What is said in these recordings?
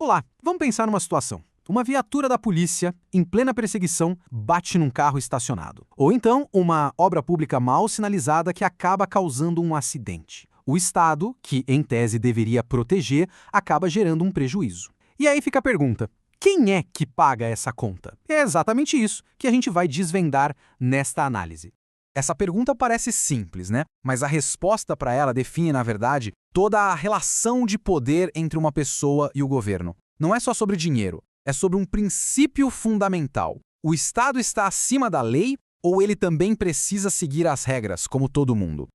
Vamos lá, vamos pensar numa situação. Uma viatura da polícia, em plena perseguição, bate num carro estacionado. Ou então, uma obra pública mal sinalizada que acaba causando um acidente. O Estado, que em tese deveria proteger, acaba gerando um prejuízo. E aí fica a pergunta: quem é que paga essa conta? É exatamente isso que a gente vai desvendar nesta análise. Essa pergunta parece simples, né? Mas a resposta para ela define, na verdade, toda a relação de poder entre uma pessoa e o governo. Não é só sobre dinheiro, é sobre um princípio fundamental. O Estado está acima da lei ou ele também precisa seguir as regras, como todo mundo?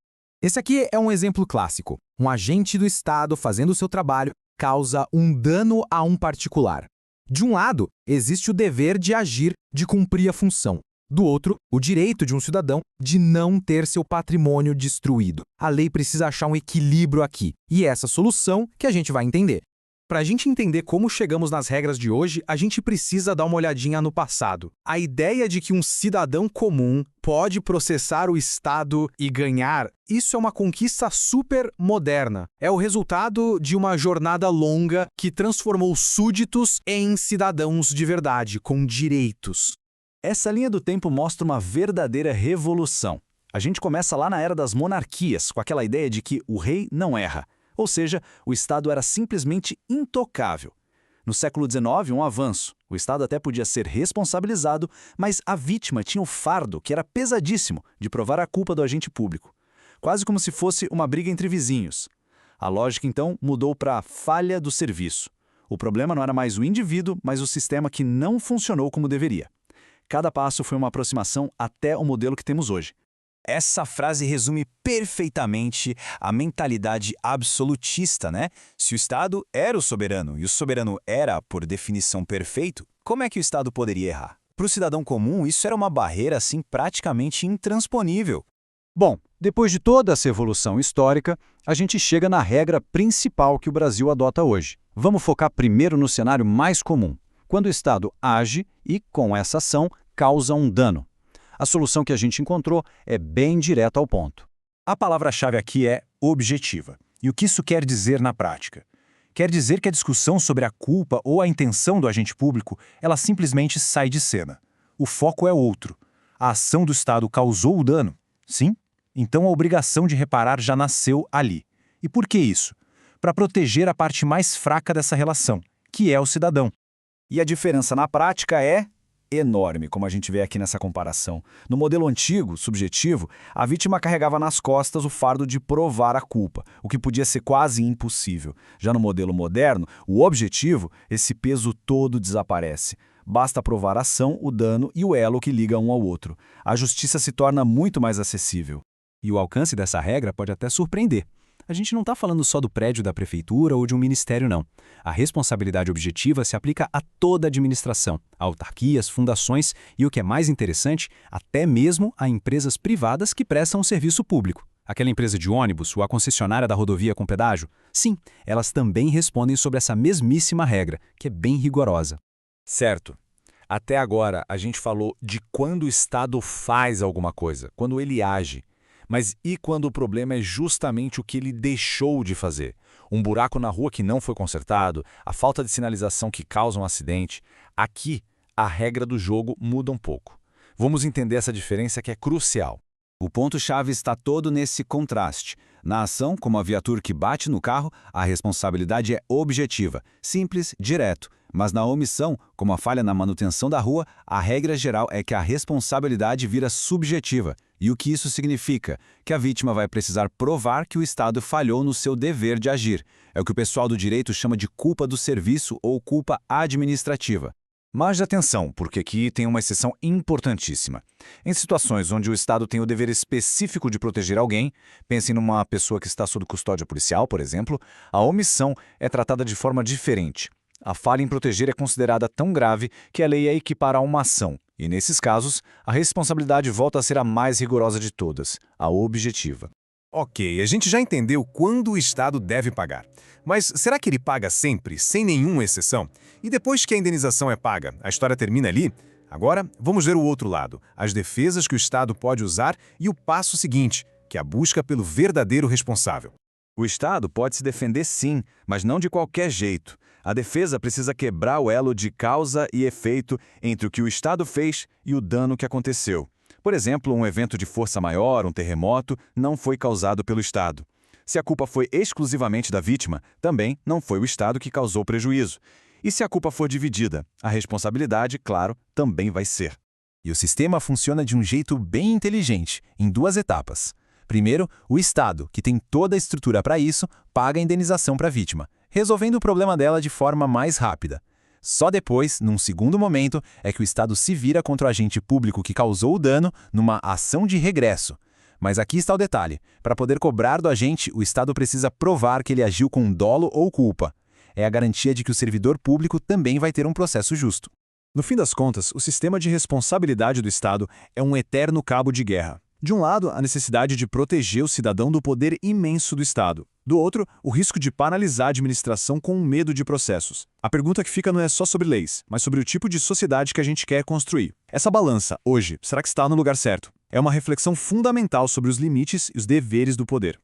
Esse aqui é um exemplo clássico. Um agente do Estado fazendo o seu trabalho causa um dano a um particular. De um lado, existe o dever de agir, de cumprir a função. Do outro, o direito de um cidadão de não ter seu patrimônio destruído. A lei precisa achar um equilíbrio aqui, e é essa solução que a gente vai entender. Para a gente entender como chegamos nas regras de hoje, a gente precisa dar uma olhadinha no passado. A ideia de que um cidadão comum pode processar o Estado e ganhar, isso é uma conquista super moderna. É o resultado de uma jornada longa que transformou súditos em cidadãos de verdade, com direitos. Essa linha do tempo mostra uma verdadeira revolução. A gente começa lá na era das monarquias, com aquela ideia de que o rei não erra. Ou seja, o Estado era simplesmente intocável. No século XIX, um avanço. O Estado até podia ser responsabilizado, mas a vítima tinha o fardo, que era pesadíssimo, de provar a culpa do agente público. Quase como se fosse uma briga entre vizinhos. A lógica, então, mudou para a falha do serviço. O problema não era mais o indivíduo, mas o sistema que não funcionou como deveria. Cada passo foi uma aproximação até o modelo que temos hoje. Essa frase resume perfeitamente a mentalidade absolutista, né? Se o Estado era o soberano e o soberano era, por definição, perfeito, como é que o Estado poderia errar? Para o cidadão comum, isso era uma barreira, assim, praticamente intransponível. Bom, depois de toda essa evolução histórica, a gente chega na regra principal que o Brasil adota hoje. Vamos focar primeiro no cenário mais comum, quando o Estado age e, com essa ação, causa um dano. A solução que a gente encontrou é bem direta ao ponto. A palavra-chave aqui é objetiva. E o que isso quer dizer na prática? Quer dizer que a discussão sobre a culpa ou a intenção do agente público, ela simplesmente sai de cena. O foco é outro. A ação do Estado causou o dano? Sim? Então a obrigação de reparar já nasceu ali. E por que isso? Para proteger a parte mais fraca dessa relação, que é o cidadão. E a diferença na prática é enorme, como a gente vê aqui nessa comparação. No modelo antigo, subjetivo, a vítima carregava nas costas o fardo de provar a culpa, o que podia ser quase impossível. Já no modelo moderno, o objetivo, esse peso todo desaparece. Basta provar a ação, o dano e o elo que liga um ao outro. A justiça se torna muito mais acessível. E o alcance dessa regra pode até surpreender. A gente não está falando só do prédio da prefeitura ou de um ministério, não. A responsabilidade objetiva se aplica a toda a administração, a autarquias, fundações e, o que é mais interessante, até mesmo a empresas privadas que prestam um serviço público. Aquela empresa de ônibus ou a concessionária da rodovia com pedágio? Sim, elas também respondem sobre essa mesmíssima regra, que é bem rigorosa. Certo. Até agora, a gente falou de quando o Estado faz alguma coisa, quando ele age. Mas e quando o problema é justamente o que ele deixou de fazer? Um buraco na rua que não foi consertado, a falta de sinalização que causa um acidente? Aqui, a regra do jogo muda um pouco. Vamos entender essa diferença que é crucial. O ponto-chave está todo nesse contraste. Na ação, como a viatura que bate no carro, a responsabilidade é objetiva, simples, direto. Mas na omissão, como a falha na manutenção da rua, a regra geral é que a responsabilidade vira subjetiva. E o que isso significa? Que a vítima vai precisar provar que o Estado falhou no seu dever de agir. É o que o pessoal do direito chama de culpa do serviço ou culpa administrativa. Mas atenção, porque aqui tem uma exceção importantíssima. Em situações onde o Estado tem o dever específico de proteger alguém, pense numa pessoa que está sob custódia policial, por exemplo, a omissão é tratada de forma diferente. A falha em proteger é considerada tão grave que a lei a equipara a uma ação. E, nesses casos, a responsabilidade volta a ser a mais rigorosa de todas, a objetiva. Ok, a gente já entendeu quando o Estado deve pagar. Mas será que ele paga sempre, sem nenhuma exceção? E depois que a indenização é paga, a história termina ali? Agora, vamos ver o outro lado, as defesas que o Estado pode usar e o passo seguinte, que é a busca pelo verdadeiro responsável. O Estado pode se defender sim, mas não de qualquer jeito. A defesa precisa quebrar o elo de causa e efeito entre o que o Estado fez e o dano que aconteceu. Por exemplo, um evento de força maior, um terremoto, não foi causado pelo Estado. Se a culpa foi exclusivamente da vítima, também não foi o Estado que causou o prejuízo. E se a culpa for dividida, a responsabilidade, claro, também vai ser. E o sistema funciona de um jeito bem inteligente, em 2 etapas. Primeiro, o Estado, que tem toda a estrutura para isso, paga a indenização para a vítima, resolvendo o problema dela de forma mais rápida. Só depois, num segundo momento, é que o Estado se vira contra o agente público que causou o dano numa ação de regresso. Mas aqui está o detalhe. Para poder cobrar do agente, o Estado precisa provar que ele agiu com dolo ou culpa. É a garantia de que o servidor público também vai ter um processo justo. No fim das contas, o sistema de responsabilidade do Estado é um eterno cabo de guerra. De um lado, a necessidade de proteger o cidadão do poder imenso do Estado. Do outro, o risco de paralisar a administração com medo de processos. A pergunta que fica não é só sobre leis, mas sobre o tipo de sociedade que a gente quer construir. Essa balança, hoje, será que está no lugar certo? É uma reflexão fundamental sobre os limites e os deveres do poder.